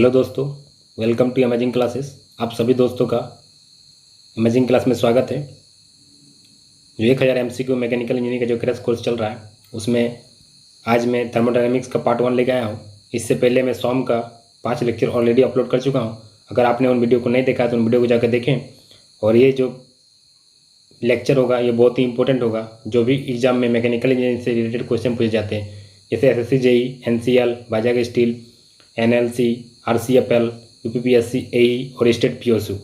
Hello दोस्तों, welcome to amazing classes. आप सभी दोस्तों का अमेजिंग क्लास में स्वागत है। जो 1000 MCQ मैकेनिकल इंजीनियरिंग का जो क्रैश कोर्स चल रहा है उसमें आज मैं थर्मोडायनेमिक्स का पार्ट 1 लेके आया हूँ। इससे पहले मैं सॉम का 5 लेक्चर ऑलरेडी अपलोड कर चुका हूँ। अगर आपने उन वीडियो को नहीं देखा तो उन वीडियो को जाकर देखें। और ये जो लेक्चर होगा ये बहुत ही इंपॉर्टेंट होगा। जो भी एग्जाम में मैकेनिकल इंजीनियरिंग से रिलेटेड क्वेश्चन पूछे जाते हैं, जैसे SSC JEE, NCL, Vizag steel, NLC, RCFL, UPPSC, AE और स्टेट PSU,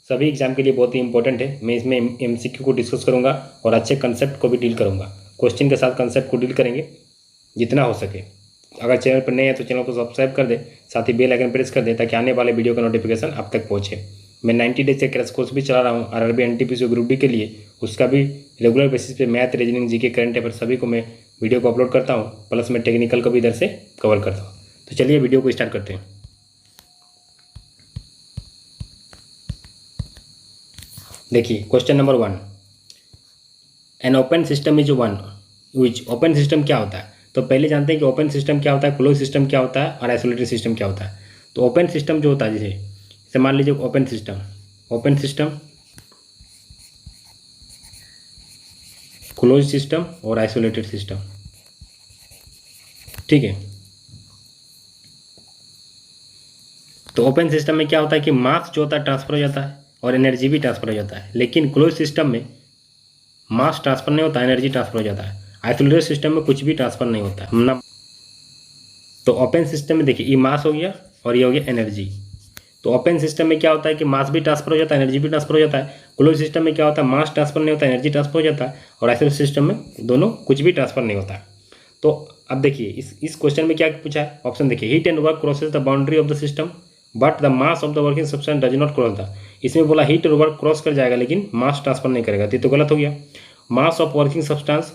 सभी एग्जाम के लिए बहुत ही इंपॉर्टेंट है। मैं इसमें MCQ को डिस्कस करूंगा और अच्छे कंसेप्ट को भी डील करूंगा। क्वेश्चन के साथ कंसेप्ट को डील करेंगे जितना हो सके। अगर चैनल पर नए हैं तो चैनल को सब्सक्राइब कर दें, साथ ही बेल आइकन प्रेस कर दें ताकि आने वाले वीडियो का नोटिफिकेशन आप तक पहुँचे। मैं 90 डेज से क्रैश कोर्स भी चला रहा हूँ RRB NTPC ग्रुप डी के लिए। उसका भी रेगुलर बेसिस पे math, reasoning, GK, current affair सभी को मैं वीडियो को अपलोड करता हूँ। प्लस मैं टेक्निकल को भी इधर से कवर करता हूँ। तो चलिए वीडियो को स्टार्ट करते हैं। देखिए question number 1, an open system is one which. Open system क्या होता है? तो पहले जानते हैं कि ओपन सिस्टम क्या होता है, क्लोज सिस्टम क्या होता है और आइसोलेटेड सिस्टम क्या होता है। तो ओपन सिस्टम जो होता है, जैसे मान लीजिए ओपन सिस्टम, क्लोज सिस्टम और आइसोलेटेड सिस्टम, ठीक है। तो ओपन सिस्टम में क्या होता है कि मास जो होता है ट्रांसफर हो जाता है और एनर्जी भी ट्रांसफर हो जाता है। लेकिन क्लोज सिस्टम में मास ट्रांसफर नहीं होता, एनर्जी ट्रांसफर हो जाता है। आइसोलेटेड सिस्टम में कुछ भी ट्रांसफर नहीं होता है ना। तो ओपन सिस्टम में देखिए ये मास हो गया और ये हो गया एनर्जी। तो ओपन सिस्टम में क्या होता है कि मास भी ट्रांसफर हो जाता है, एनर्जी भी ट्रांसफर हो जाता है। क्लोज सिस्टम में क्या होता है, मास ट्रांसफर नहीं होता, एनर्जी ट्रांसफर हो जाता है। और आइसोलेटेड सिस्टम में दोनों कुछ भी ट्रांसफर नहीं होता है। तो अब देखिए इस क्वेश्चन में क्या पूछा है, ऑप्शन देखिए, heat and work crosses the boundary of the system but the mass of the working substance does not cross the. इसमें बोला हीट और वर्क क्रॉस कर जाएगा लेकिन मास ट्रांसफर नहीं करेगा, तो गलत हो गया। Mass of working substance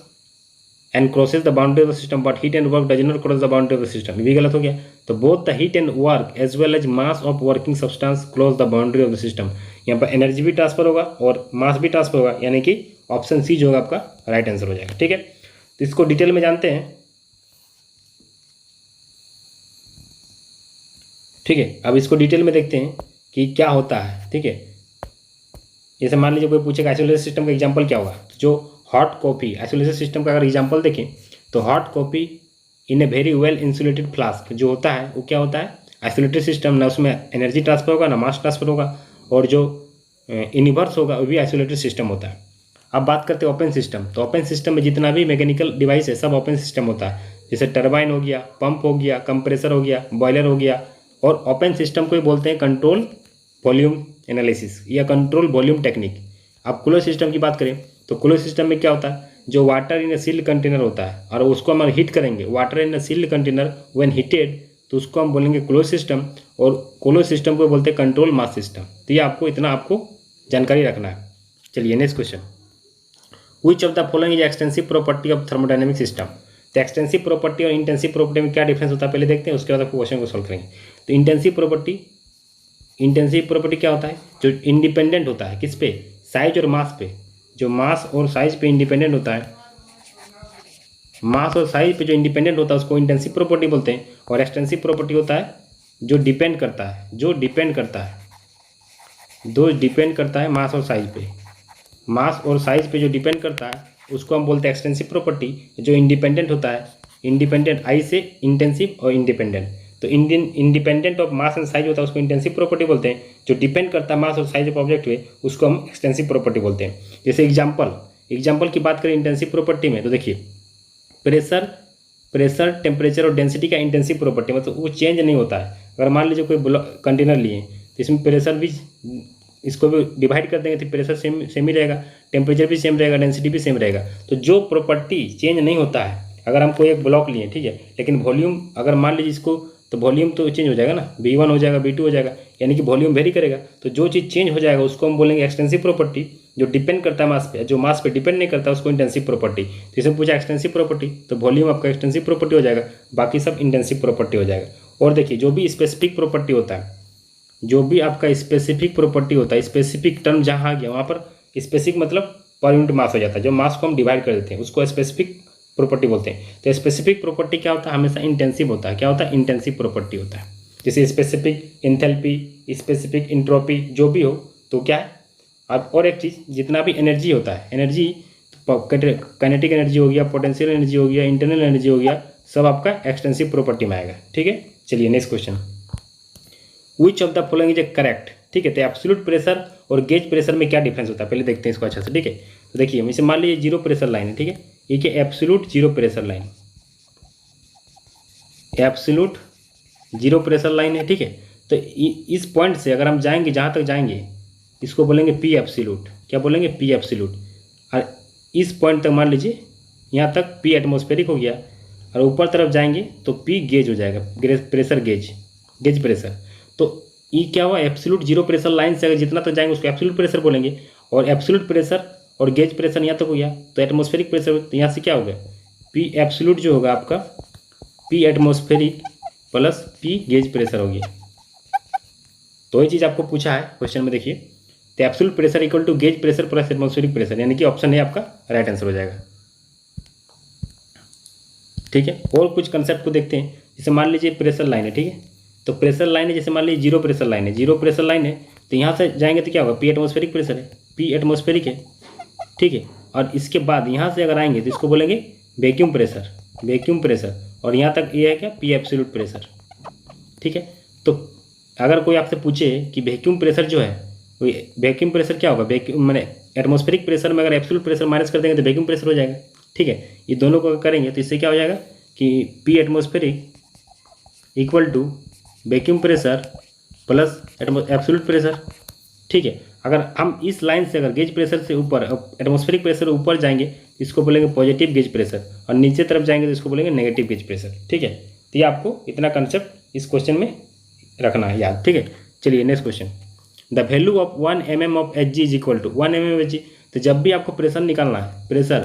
and crosses the boundary of the system but heat and work does not cross the boundary of the system, ये भी गलत हो गया। तो both the heat and work as well as mass of working substance cross the boundary of the system. यहाँ पर energy भी transfer होगा और मास भी ट्रांसफर होगा, यानी कि ऑप्शन सी जो होगा आपका राइट आंसर हो जाएगा, ठीक है। तो इसको डिटेल में जानते हैं, ठीक है। अब इसको डिटेल में देखते हैं कि क्या होता है, ठीक है। जैसे मान लीजिए कोई पूछेगा आइसोलेटेड सिस्टम का एग्जांपल क्या होगा, जो हॉट कॉफ़ी, आइसोलेटेड सिस्टम का अगर एग्जांपल देखें तो hot coffee in a very well insulated flask जो होता है वो क्या होता है, आइसोलेटेड सिस्टम। ना उसमें एनर्जी ट्रांसफर होगा ना मास ट्रांसफर होगा, और जो यूनिवर्स होगा वो भी आइसोलेटेड सिस्टम होता है। अब बात करते हैं ओपन सिस्टम। तो ओपन सिस्टम में जितना भी मैकेनिकल डिवाइस है सब ओपन सिस्टम होता है। जैसे टरबाइन हो गया, पंप हो गया, कंप्रेसर हो गया, बॉयलर हो गया। और ओपन सिस्टम को ही बोलते हैं कंट्रोल वॉल्यूम एनालिसिस या कंट्रोल वॉल्यूम टेक्निक। अब क्लोज सिस्टम की बात करें तो क्लोज सिस्टम में क्या होता है, जो water in a sealed container होता है और उसको हम हीट करेंगे, water in a sealed container when heated, तो उसको हम बोलेंगे क्लोज सिस्टम। और क्लोज सिस्टम को बोलते हैं कंट्रोल मास सिस्टम। तो ये आपको इतना आपको जानकारी रखना है। चलिए next question, which of the following is extensive property of thermodynamic system. तो एक्सटेंसिव प्रॉपर्टी और इंटेंसिव प्रॉपर्टी में क्या डिफरेंस होता है पहले देखते हैं, उसके बाद आपको क्वेश्चन को सॉल्व करेंगे। तो इंटेंसिव प्रॉपर्टी क्या होता है, जो इंडिपेंडेंट होता है किस पे, साइज और मास पे। जो मास और साइज पे इंडिपेंडेंट होता है, मास और साइज पे जो इंडिपेंडेंट होता है उसको इंटेंसिव प्रॉपर्टी बोलते हैं। और एक्सटेंसिव प्रॉपर्टी होता है जो डिपेंड करता है मास और साइज पे। मास और साइज पे जो डिपेंड करता है उसको हम बोलते हैं एक्सटेंसिव प्रॉपर्टी। जो इंडिपेंडेंट होता है, इंडिपेंडेंट आई से इंटेंसिव और इंडिपेंडेंट, तो independent of mass and size होता है उसको इंटेंसिव प्रॉपर्टी बोलते हैं। जो डिपेंड करता है मास और साइज ऑफ ऑब्जेक्ट पे उसको हम एक्सटेंसिव प्रॉपर्टी बोलते हैं। जैसे एग्जाम्पल की बात करें इंटेंसिव प्रॉपर्टी में, तो देखिए प्रेशर, टेम्परेचर और डेंसिटी का इंटेंसिव प्रॉपर्टी, मतलब वो चेंज नहीं होता है। अगर मान लीजिए कोई कंटेनर लिए तो इसमें प्रेशर भी, इसको भी डिवाइड कर देंगे तो प्रेशर सेम ही रहेगा, टेम्परेचर भी सेम रहेगा, डेंसिटी भी सेम रहेगा। तो जो प्रॉपर्टी चेंज नहीं होता है, अगर हम कोई एक ब्लॉक लिए, ठीक है, लेकिन वॉल्यूम अगर मान लीजिए इसको, तो वॉल्यूम तो चेंज हो जाएगा ना, V1 हो जाएगा, V2 हो जाएगा, यानी कि वॉल्यूम वेरी करेगा। तो जो चीज़ चेंज हो जाएगा उसको हम बोलेंगे एक्सटेंसिव प्रॉपर्टी। जो डिपेंड करता है मास पे, जो मास पे डिपेंड नहीं करता उसको इंटेंसिव प्रॉपर्टी। तो इसमें पूछा एक्सटेंसिव प्रॉपर्टी, तो वॉल्यूम आपका एक्सटेंसिव प्रॉपर्टी हो जाएगा, बाकी सब इंटेंसिव प्रॉपर्टी हो जाएगा। और देखिए जो भी स्पेसिफिक प्रॉपर्टी होता है, जो भी आपका स्पेसिफिक प्रॉपर्टी होता है, स्पेसिफिक टर्म जहाँ आ गया वहाँ पर स्पेसिफिक मतलब पर यूनिट मास हो जाता है। जो मास को हम डिवाइड कर देते हैं उसको स्पेसिफिक प्रॉपर्टी बोलते हैं। तो स्पेसिफिक प्रॉपर्टी क्या होता है, हमेशा इंटेंसिव होता है। क्या होता है, इंटेंसिव प्रॉपर्टी होता है। जैसे स्पेसिफिक एंथैल्पी, स्पेसिफिक इंट्रोपी जो भी हो, तो क्या है। अब और एक चीज़, जितना भी एनर्जी होता है, एनर्जी काइनेटिक एनर्जी हो गया, पोटेंशियल एनर्जी हो गया, इंटरनल एनर्जी हो गया, सब आपका एक्सटेंसिव प्रॉपर्टी में आएगा। ठीक है, चलिए next question. Which of the following is A correct. ठीक है, तो एब्सोल्यूट प्रेशर और गेज प्रेशर में क्या डिफरेंस होता है, पहले देखते हैं इसको अच्छा से। ठीक है, तो देखिए इसे मान लीजिए जीरो प्रेशर लाइन है। ठीक है, ये क्या absolute zero pressure line, absolute zero pressure line है। ठीक है, तो इस पॉइंट से अगर हम जाएंगे, जहाँ तक जाएंगे, इसको बोलेंगे पी एब्सोल्यूट। क्या बोलेंगे, पी एब्सोल्यूट। और इस पॉइंट तक मान लीजिए यहाँ तक पी एटमॉस्फेरिक हो गया, और ऊपर तरफ जाएंगे तो पी गेज हो जाएगा, प्रेशर गेज, गेज प्रेशर। तो ये क्या हुआ, एब्सोल्यूट जीरो प्रेशर लाइन से अगर जितना तक जाएंगे उसको एब्सोल्यूट प्रेशर बोलेंगे, और एब्सोल्यूट प्रेशर और गेज प्रेशर यहाँ तक हो गया तो एटमॉस्फेरिक प्रेशर। तो यहाँ से क्या होगा, पी एब्सोल्यूट जो होगा आपका P atmospheric plus P gauge pressure हो गया। तो ये चीज़ आपको पूछा है क्वेश्चन में, देखिए, तो absolute pressure equal to gauge pressure plus atmospheric pressure, यानी कि ऑप्शन है आपका राइट आंसर हो जाएगा। ठीक है, और कुछ कंसेप्ट को देखते हैं। जैसे मान लीजिए प्रेशर लाइन है। ठीक है, तो प्रेशर लाइन है, जैसे मान लीजिए जीरो प्रेशर लाइन है, जीरो प्रेशर लाइन है, तो यहाँ से जाएंगे तो क्या होगा, पी एटमॉस्फेरिक प्रेशर है, पी एटमॉस्फेरिक है। ठीक है, और इसके बाद यहाँ से अगर आएंगे तो इसको बोलेंगे वैक्यूम प्रेशर, वैक्यूम प्रेशर, और यहाँ तक ये है क्या, पी एब्सोल्यूट प्रेशर। ठीक है, तो अगर कोई आपसे पूछे कि वैक्यूम प्रेशर जो है, वैक्यूम प्रेशर क्या होगा, वैक्यूम मैंने एटमॉस्फेरिक प्रेशर में अगर एब्सोल्यूट प्रेशर माइनस कर देंगे तो वैक्यूम प्रेशर हो जाएगा। ठीक है, ये दोनों को करेंगे तो इससे क्या हो जाएगा कि P atmospheric equal to vacuum pressure plus absolute pressure. ठीक है, अगर हम इस लाइन से अगर गेज प्रेशर से ऊपर, एटमॉस्फेरिक प्रेशर ऊपर जाएंगे इसको बोलेंगे पॉजिटिव गेज प्रेशर, और नीचे तरफ जाएंगे तो इसको बोलेंगे नेगेटिव गेज प्रेशर। ठीक है, तो ये आपको इतना कंसेप्ट इस क्वेश्चन में रखना है याद। ठीक है, चलिए next question. The value of 1 mm of H G is equal to 1 mm H G. तो जब भी आपको प्रेशर निकालना है, pressure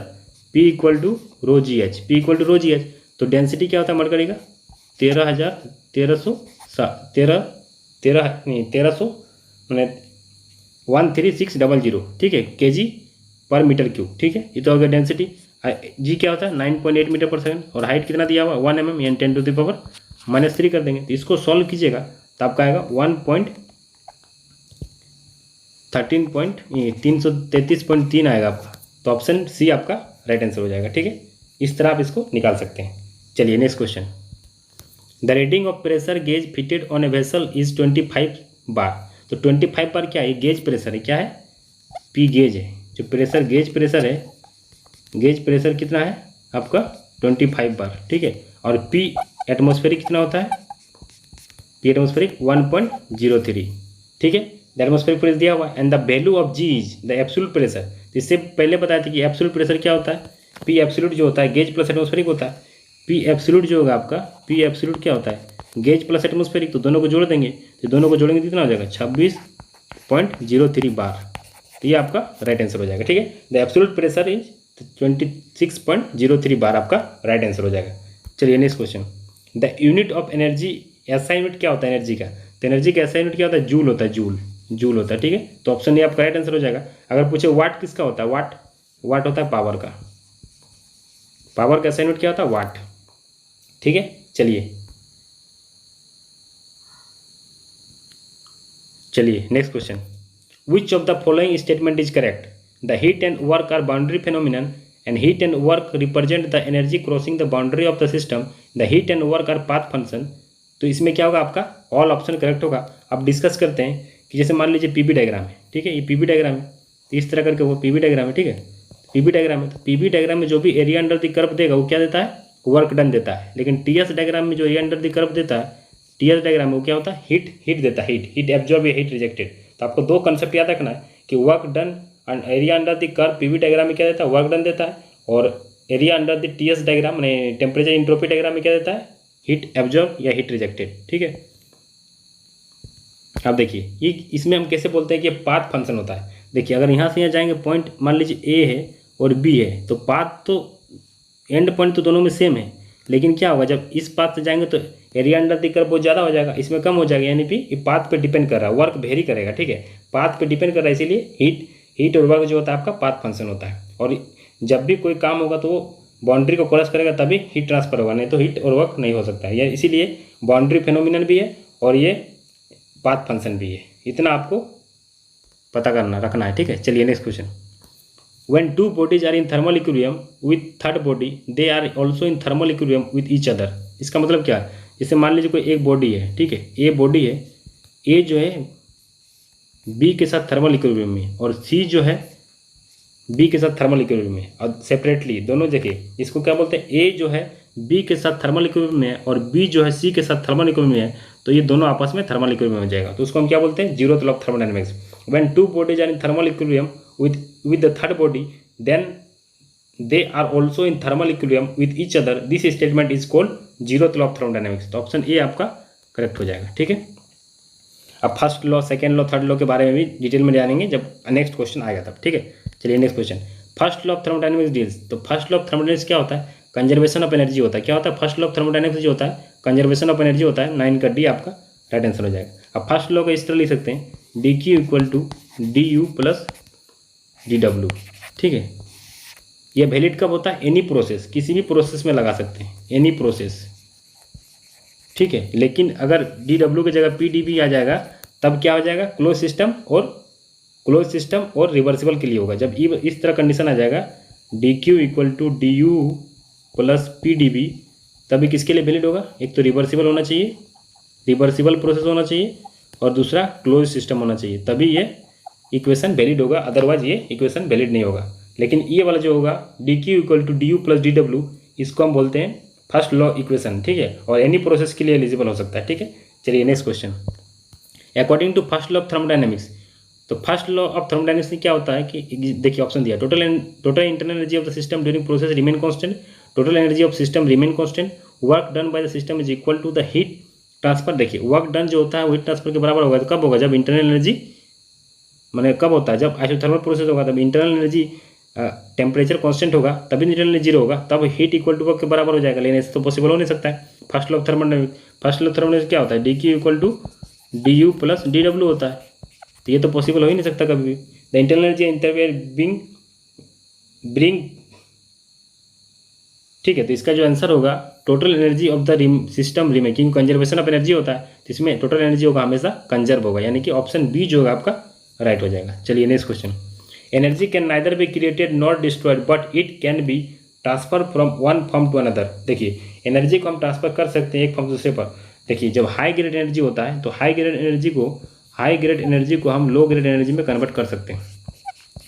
P equal to rho G H, P equal to rho G H, तो डेंसिटी क्या होता है मर्करी का, 1300 मैंने 13600। ठीक है, kg पर मीटर क्यूब। ठीक है, ये तो हो गया डेंसिटी। जी क्या होता है 9.8 मीटर पर सेकंड, और हाइट कितना दिया हुआ 1 mm, यानी 10⁻³ कर देंगे। तो इसको सॉल्व कीजिएगा तो आपका आएगा 333.3 आएगा आपका। तो ऑप्शन सी आपका राइट आंसर हो जाएगा। ठीक है, इस तरह आप इसको निकाल सकते हैं। चलिए next question. The rating of pressure gauge fitted on a vessel is 25 बार। तो 25 बार क्या है, गेज प्रेशर है, क्या है, पी गेज है। जो प्रेशर गेज प्रेशर है, गेज प्रेशर कितना है आपका 25 बार। ठीक है, और पी एटमॉस्फेरिक कितना होता है, पी एटमॉस्फेरिक 1.03। ठीक है, द एटमॉस्फेरिक प्रेशर दिया हुआ, and the value of G is the absolute pressure. इससे पहले बताया था कि एब्सोल्यूट प्रेशर क्या होता है, पी एब्सोल्यूट जो होता है गेज प्लस एटमॉस्फेरिक होता है। पी एब्सोल्यूट जो होगा आपका, पी एब्सोल्यूट क्या होता है, गेज प्लस एटमॉस्फेरिक, तो दोनों को जोड़ देंगे, तो दोनों को जोड़ेंगे कितना हो जाएगा 26.03 बार। तो ये आपका राइट आंसर हो जाएगा। ठीक है, द एब्सोल्यूट प्रेशर इज 26.03 बार आपका राइट आंसर हो जाएगा। चलिए next question. The unit of energy, ऐसा यूनिट क्या होता है एनर्जी का, तो एनर्जी का ऐसा यूनिट क्या होता है, जूल होता है, जूल होता है। ठीक है, तो ऑप्शन ए आपका राइट आंसर हो जाएगा। अगर पूछे वाट किसका होता है, वाट होता है पावर का, पावर का ऐसा यूनिट क्या होता है, वाट। ठीक है, चलिए next question. Which of the following statement is correct, the heat and work are boundary phenomenon and heat and work represent the energy crossing the boundary of the system, the heat and work are path function. तो इसमें क्या होगा आपका, all option correct होगा। अब discuss करते हैं कि जैसे मान लीजिए पीबी डायग्राम है। ठीक है, ये पीबी डायग्राम है, तो इस तरह करके वो पीबी डायग्राम है। ठीक है, पीबी डायग्राम है, तो पीबी डायग्राम में जो भी एरिया अंडर द कर्व देगा वो क्या देता है, वर्क डन देता है। लेकिन टीएस डायग्राम में जो एरिया अंडर द कर्व देता है, टीएस डायग्राम में वो क्या होता है, हीट देता है, हीट एब्जॉर्ब या हीट रिजेक्टेड। तो आपको दो कंसेप्ट याद रखना है कि work done and area under the curve PV diagram में क्या देता है, वर्क डन देता है, और area under the TS diagram मैंने टेम्परेचर इंट्रोपी डायग्राम में क्या देता है, हीट एब्जॉर्ब या हीट रिजेक्टेड। ठीक है, अब देखिए ये इसमें हम कैसे बोलते हैं कि पाथ फंक्शन होता है। देखिए अगर यहाँ से यहाँ जाएंगे, पॉइंट मान लीजिए ए है और बी है, तो पाथ तो एंड पॉइंट तो दोनों में सेम है, लेकिन क्या होगा जब इस पाथ से जाएंगे तो एरिया अंडर द कर्व बहुत ज़्यादा हो जाएगा, इसमें कम हो जाएगा, यानी कि ये पाथ पे डिपेंड कर रहा है, वर्क वेरी करेगा। ठीक है, पाथ पे डिपेंड कर रहा है, इसीलिए हीट और वर्क जो होता है आपका पाथ फंक्शन होता है। और जब भी कोई काम होगा तो वो बाउंड्री को क्रॉस करेगा तभी हीट ट्रांसफर होगा, नहीं तो हीट और वर्क नहीं हो सकता है। या इसीलिए बाउंड्री फेनोमिनन भी है और ये पाथ फंक्शन भी है। इतना आपको पता रखना है, ठीक है। चलिए next question. When two bodies are in thermal equilibrium with third body, they are also in thermal equilibrium with each other। इसका मतलब क्या है? जैसे मान लीजिए कोई एक बॉडी है, ठीक है, ए बॉडी है, ए जो है बी के साथ थर्मल इक्विलिब्रियम में और सी जो है बी के साथ थर्मल इक्विलिब्रियम में, और सेपरेटली दोनों जगह इसको क्या बोलते हैं, ए जो है बी के साथ थर्मल इक्विलिब्रियम में है और बी जो है सी के साथ थर्मल इक्विलिब्रियम में है, तो ये दोनों आपस में थर्मल इक्विलिब्रियम में जाएगा, तो उसको हम क्या बोलते हैं, zeroth law of thermodynamics. When two bodies are in thermal equilibrium with the third body, then they are also in thermal equilibrium with each other, this statement is called zeroth law of thermodynamics। तो option A आपका correct हो जाएगा, ठीक है। अब first law, second law, third law के बारे में भी डिटेल में जानेंगे जब नेक्स्ट क्वेश्चन आएगा तब, ठीक है। चलिए next question. First law of thermodynamics deals, तो फर्स्ट लॉ ऑफ थर्मोडायनेमिक्स क्या होता है, कंजर्वेशन ऑफ एनर्जी होता है। क्या होता है फर्स्ट लॉ ऑफ थर्मोडायनेमिक्स, जो होता है कंजर्वेशन ऑफ एनर्जी होता है। 9 का डी आपका राइट आंसर हो जाएगा। अब फर्स्ट लॉ को इस तरह लिख सकते हैं, D Q equal to D U plus D W, ठीक है। ये वैलिड कब होता है, एनी प्रोसेस, किसी भी प्रोसेस में लगा सकते हैं, एनी प्रोसेस, ठीक है। लेकिन अगर डी डब्ल्यू की जगह पी डी बी आ जाएगा तब क्या हो जाएगा, क्लोज सिस्टम और रिवर्सिबल के लिए होगा। जब इस तरह कंडीशन आ जाएगा D Q equal to D U plus P D V, तभी किसके लिए वैलिड होगा, एक तो रिवर्सिबल होना चाहिए, रिवर्सिबल प्रोसेस होना चाहिए, और दूसरा क्लोज सिस्टम होना चाहिए, तभी ये इक्वेशन वैलिड होगा, अदरवाइज ये इक्वेशन वैलिड नहीं होगा। लेकिन ये वाला जो होगा D Q equal to D U plus D W, इसको हम बोलते हैं फर्स्ट लॉ इक्वेशन, ठीक है, और एनी प्रोसेस के लिए एलिजिबल हो सकता है, ठीक है। चलिए next question. According to first law of thermodynamics, तो फर्स्ट लॉ ऑफ थर्मोडायनेमिक्स में क्या होता है कि देखिए ऑप्शन दिया, total internal energy of the system during process remain constant, total energy of system remain constant, work done by the system is equal to the heat transfer. देखिए work done जो होता है वो हीट ट्रांसफर के बराबर होगा, तो कब होगा, जब इंटरनल एनर्जी मैंने कब होता है, जब आइसोथर्मल प्रोसेस होगा तब इंटरनल एनर्जी टेम्परेचर कांस्टेंट होगा, तभी इंटरनल एनर्जी जीरो होगा, तब हीट इक्वल टू वर्क के बराबर हो जाएगा। लेकिन ऐसे तो पॉसिबल हो नहीं सकता है। First law of thermodynamics, first law of thermodynamics क्या होता है, D Q equal to D U plus D W होता है, तो ये तो पॉसिबल हो ही नहीं सकता कभी भी। द इंटरनल एनर्जी इंटरवेयर ब्रिंग, ठीक है, तो इसका जो आंसर होगा total energy of the system remain, क्योंकि कंजर्वेशन ऑफ एनर्जी होता है, तो इसमें टोटल एनर्जी होगा हमेशा कंजर्व होगा, यानी कि ऑप्शन बी जो होगा आपका राइट हो जाएगा। चलिए next question. Energy can neither be created not destroyed but it can be transfer from one form to another. देखिए एनर्जी को हम ट्रांसफर कर सकते हैं एक फॉर्म दूसरे पर। देखिए जब हाई ग्रेड एनर्जी होता है तो हाई ग्रेड एनर्जी को हम लो ग्रेड एनर्जी में कन्वर्ट कर सकते हैं,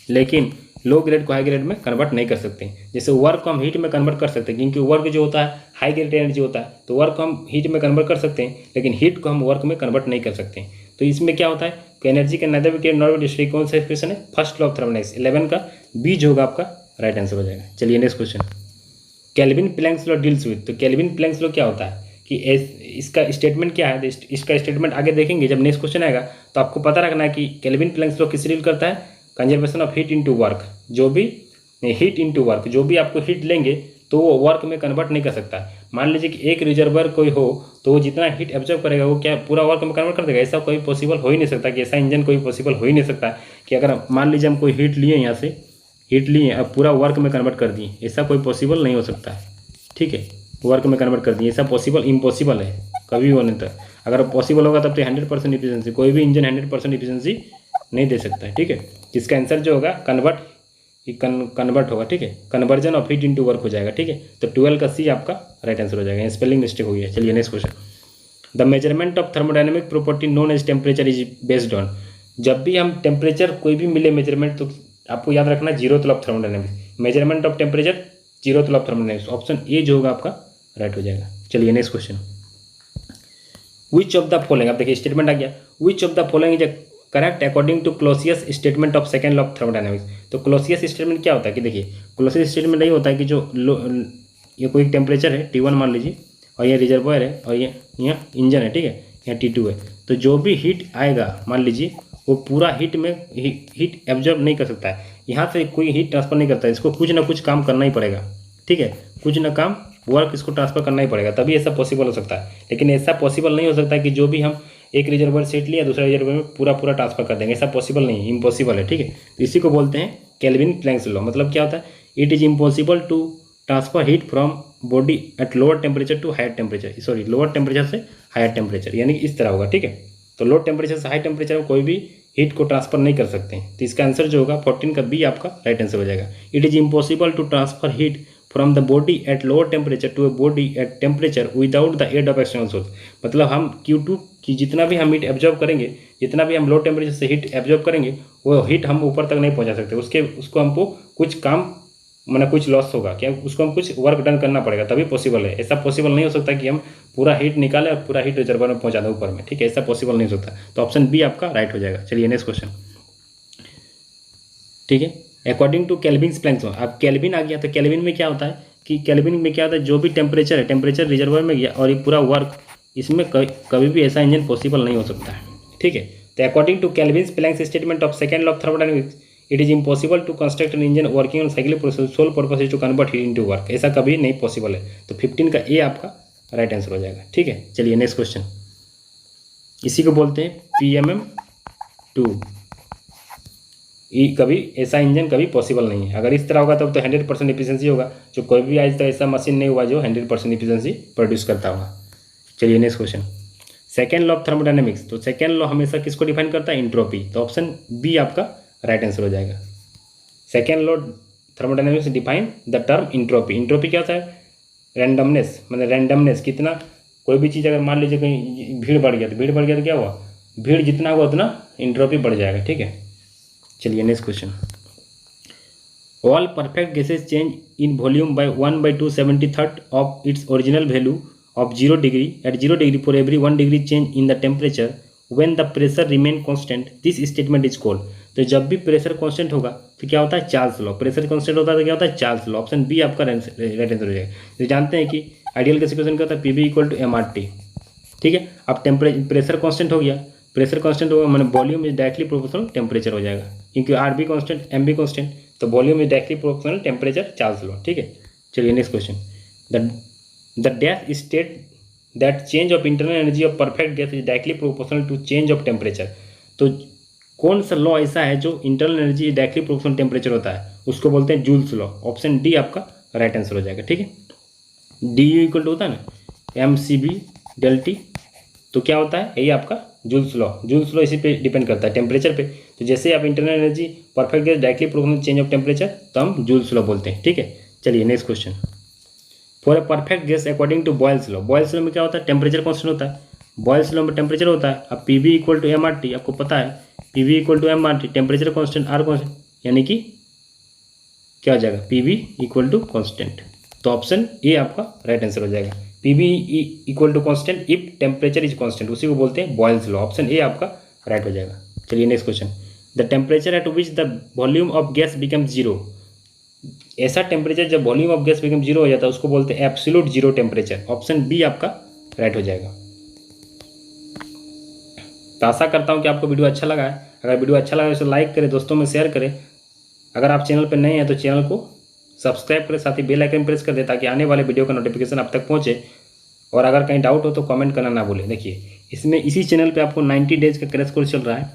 लेकिन लो ग्रेड को हाई ग्रेड में कन्वर्ट नहीं कर सकते। जैसे वर्क को हम हीट में कन्वर्ट कर सकते हैं, क्योंकि वर्क जो होता है हाई ग्रेड एनर्जी होता है, तो वर्क को हम हीट में कन्वर्ट कर सकते हैं, लेकिन हीट को हम वर्क में कन्वर्ट नहीं कर सकते। तो इसमें क्या होता है कि एनर्जी के neither be created not destroyed, कौन सा एक्सप्रेशन है, फर्स्ट लॉ ऑफ थर्मोडायनेमिक्स 11 का बी जो होगा आपका राइट आंसर हो जाएगा। चलिए next question. Kelvin Planck's law deals with, तो केल्विन प्लैंक्स लॉ क्या होता है कि इसका स्टेटमेंट क्या है, इसका स्टेटमेंट आगे देखेंगे जब नेक्स्ट क्वेश्चन आएगा, तो आपको पता रखना है कि केल्विन प्लैंक्स लॉ किससे डील करता है, conservation of heat into work. जो भी हीट इनटू वर्क, जो भी आपको हीट लेंगे तो वो वर्क में कन्वर्ट नहीं कर सकता। मान लीजिए कि एक रिजर्वर कोई हो तो वो जितना हीट एब्जॉर्ब करेगा वो क्या पूरा वर्क में कन्वर्ट कर देगा, ऐसा कोई पॉसिबल हो ही नहीं सकता, कि ऐसा इंजन कोई पॉसिबल हो ही नहीं सकता कि अगर मान लीजिए हम कोई हीट लिए यहाँ से, हीट लिए अब पूरा वर्क में कन्वर्ट कर दिए, ऐसा कोई पॉसिबल नहीं हो सकता है, ठीक है। वर्क में कन्वर्ट कर दिए, ऐसा पॉसिबल इम्पॉसिबल है, कभी होने तक। अगर पॉसिबल होगा तब तो 100% इफिशिएंसी, कोई भी इंजन 100% इफिशिएंसी नहीं दे सकता है, ठीक है। इसका आंसर जो होगा कन्वर्ट होगा, ठीक है, conversion of heat into work हो जाएगा, ठीक है। तो 12 का सी आपका राइट आंसर हो जाएगा, स्पेलिंग मिस्टेक हो गया। चलिए next question. The measurement of thermodynamic property known as temperature is based on, जब भी हम टेम्परेचर कोई भी मिले मेजरमेंट, तो आपको याद रखना zeroth law of thermodynamics, measurement of temperature zeroth law of thermodynamics, option A जो होगा आपका राइट हो जाएगा। चलिए next question. Which of the following, अब देखिए स्टेटमेंट आ गया, which of the following is correct according to Clausius statement of second law of thermodynamics. तो क्लोसियस स्टेटमेंट क्या होता है कि देखिए क्लोसियस स्टेटमेंट नहीं होता है कि जो ये कोई टेम्परेचर है T1 मान लीजिए, और ये रिजर्वायर है, और ये यहाँ इंजन है, ठीक है, यहाँ T2 है, तो जो भी हीट आएगा मान लीजिए वो पूरा हीट में हीट एब्जॉर्ब नहीं कर सकता है, यहाँ से कोई हीट ट्रांसफर नहीं करता है, इसको कुछ ना कुछ काम करना ही पड़ेगा, ठीक है, कुछ ना काम वर्क इसको ट्रांसफर करना ही पड़ेगा, तभी ऐसा पॉसिबल हो सकता है। लेकिन ऐसा पॉसिबल नहीं हो सकता कि जो भी हम एक रिजर्वर सेट लिया दूसरा रिजर्वर में पूरा ट्रांसफर कर देंगे, ऐसा पॉसिबल नहीं, इम्पॉसिबल है, ठीक है। तो इसी को बोलते हैं केल्विन प्लैंक्स लॉ। मतलब क्या होता है, it is impossible to transfer heat from body at lower temperature to higher temperature, sorry lower temperature से हायर टेम्परेचर, यानी कि इस तरह होगा, ठीक है। तो लो टेम्परेचर से हाई टेम्परेचर में कोई भी हीट को ट्रांसफर नहीं कर सकते हैं। तो इसका आंसर जो होगा 14 का बी आपका राइट आंसर हो जाएगा। It is impossible to transfer heat from the body at lower temperature to a body at temperature without the aid of external source. मतलब हम Q2 की जितना भी हम हीट एब्जॉर्ब करेंगे, जितना भी हम लो टेम्परेचर से हीट एब्जॉर्ब करेंगे, वो हीट हम ऊपर तक नहीं पहुंचा सकते। उसको हमको कुछ काम मतलब कुछ लॉस होगा, क्या उसको हम कुछ वर्क डन करना पड़ेगा तभी पॉसिबल है। ऐसा पॉसिबल नहीं हो सकता कि हम पूरा हीट निकालें और पूरा हीट रिजर्वर में पहुंचा दें ऊपर में, ठीक है, ऐसा पॉसिबल नहीं हो सकता। तो ऑप्शन बी आपका राइट हो जाएगा। चलिए नेक्स्ट क्वेश्चन, ठीक है। According to Kelvin Planck's law, अब केल्विन आ गया तो केल्विन में क्या होता है कि केल्विन में क्या होता है, जो भी टेम्परेचर है, टेम्परेचर रिजर्वर में गया और ये पूरा वर्क, इसमें कभी भी ऐसा इंजन पॉसिबल नहीं हो सकता है, ठीक है। तो according to Kelvin Planck's statement of second law of thermodynamics, it is impossible to construct an engine working on cyclic process sole purpose is to convert heat into work. ऐसा कभी नहीं पॉसिबल है। तो 15 का ए आपका राइट आंसर हो जाएगा, ठीक है। चलिए नेक्स्ट क्वेश्चन, इसी को बोलते हैं PMM2। कभी ऐसा इंजन कभी पॉसिबल नहीं है। अगर इस तरह होगा तब तो 100% एफिशिएंसी होगा, जो कोई भी आज तक ऐसा मशीन नहीं हुआ जो 100% एफिशिएंसी प्रोड्यूस करता होगा। चलिए next question, second law of thermodynamics. तो सेकेंड लॉ हमेशा किसको डिफाइन करता है, इंट्रोपी। तो ऑप्शन बी आपका राइट आंसर हो जाएगा। Second law thermodynamics define the term entropy. Entropy क्या होता है, रैंडमनेस, मतलब रैंडमनेस, कितना कोई भी चीज़ अगर मान लीजिए कहीं भीड़ बढ़ गया तो क्या हुआ, भीड़ जितना हुआ उतना इंट्रोपी बढ़ जाएगा, ठीक है। चलिए next question, all perfect gases change in volume by 1/273 of its original value of 0 degree at 0 degree for every 1 degree change in the temperature when the pressure remain constant, this statement is called. तो जब भी pressure constant होगा तो क्या होता है, Charles law. Pressure constant होता है तो क्या होता है, चार्ल्स लॉ। ऑप्शन बी आपका राइट आंसर हो जाएगा। तो जानते हैं कि आइडियल गैस इक्वेशन क्या होता है, PV = MRT, ठीक है। अब प्रेशर कांस्टेंट हो गया, प्रेशर कांस्टेंट होगा मैंने volume is directly proportional temperature हो जाएगा, क्योंकि RB कांस्टेंट MB कांस्टेंट, तो volume is directly proportional temperature, Charles law, ठीक है। चलिए next question, the dash state that change of internal energy of perfect gas is directly proportional to change of temperature. तो कौन सा law ऐसा है जो internal energy directly proportional temperature होता है, उसको बोलते हैं जूल्स लॉ। ऑप्शन डी आपका राइट आंसर हो जाएगा, ठीक है। DU = होता है ना mCB∆T, तो क्या होता है, यही आपका जूल्स लॉ। जूल्स लॉ इसी पे डिपेंड करता है, टेम्परेचर पे। तो जैसे आप internal energy perfect gas directly proportional change of temperature, तो हम जूल्स लॉ बोलते हैं, ठीक है। चलिए next question, for a perfect gas according to Boyle's law. Boyle's law में क्या होता है, टेम्परेचर कांस्टेंट होता है। बॉयल्स लॉ में टेम्परेचर होता है। अब PV = MRT, आपको पता है PV = MRT, temperature constant R constant, यानी कि क्या हो जाएगा, PV = कांस्टेंट। तो ऑप्शन ए आपका राइट आंसर हो जाएगा। PV = constant if temperature is constant, उसी को बोलते हैं बॉयल्स लॉ। ऑप्शन ए आपका राइट हो जाएगा। चलिए next question, the temperature at which the volume of gas become 0। ऐसा टेम्परेचर जब वॉल्यूम ऑफ गैस बिकम 0 हो जाता है उसको बोलते हैं absolute zero temperature. Option B आपका राइट हो जाएगा। तो आशा करता हूँ कि आपको वीडियो अच्छा लगा है। अगर वीडियो अच्छा लगा तो लाइक करें, दोस्तों में शेयर करें। अगर आप चैनल पर नए हैं तो चैनल को सब्सक्राइब करें, साथ ही बेल आइकन प्रेस कर दें ताकि आने वाले वीडियो का नोटिफिकेशन आप तक पहुँचे। और अगर कहीं डाउट हो तो कमेंट करना ना भूलें। देखिए इसमें इसी चैनल पे आपको 90 डेज का क्रैश कोर्स चल रहा है,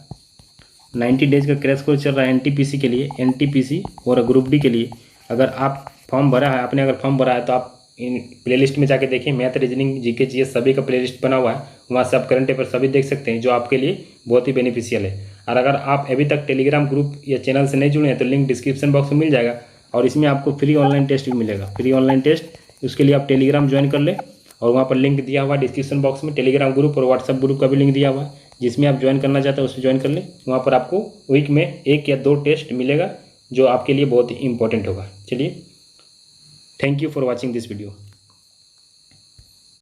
90 डेज का क्रैश कोर्स चल रहा है NTPC के लिए, NTPC और ग्रुप डी के लिए। अगर आप फॉर्म भरा है, आपने अगर फॉर्म भरा है तो आप इन प्लेलिस्ट में जाके देखिए, मैथ, रीजनिंग, GK, GS सभी का प्लेलिस्ट बना हुआ है, वहाँ से आप करंट अफेयर सभी देख सकते हैं, जो आपके लिए बहुत ही बेनिफिशियल है। और अगर आप अभी तक टेलीग्राम ग्रुप या चैनल से नहीं जुड़े हैं तो लिंक डिस्क्रिप्शन बॉक्स में मिल जाएगा। और इसमें आपको फ्री ऑनलाइन टेस्ट भी मिलेगा, फ्री ऑनलाइन टेस्ट। उसके लिए आप टेलीग्राम ज्वाइन कर लें, और वहाँ पर लिंक दिया हुआ है डिस्क्रिप्शन बॉक्स में, टेलीग्राम ग्रुप और व्हाट्सएप ग्रुप का भी लिंक दिया हुआ है। जिसमें आप ज्वाइन करना चाहते हैं उसमें ज्वाइन कर लें। वहाँ पर आपको वीक में 1 या 2 टेस्ट मिलेगा जो आपके लिए बहुत ही इंपॉर्टेंट होगा। चलिए, thank you for watching this video.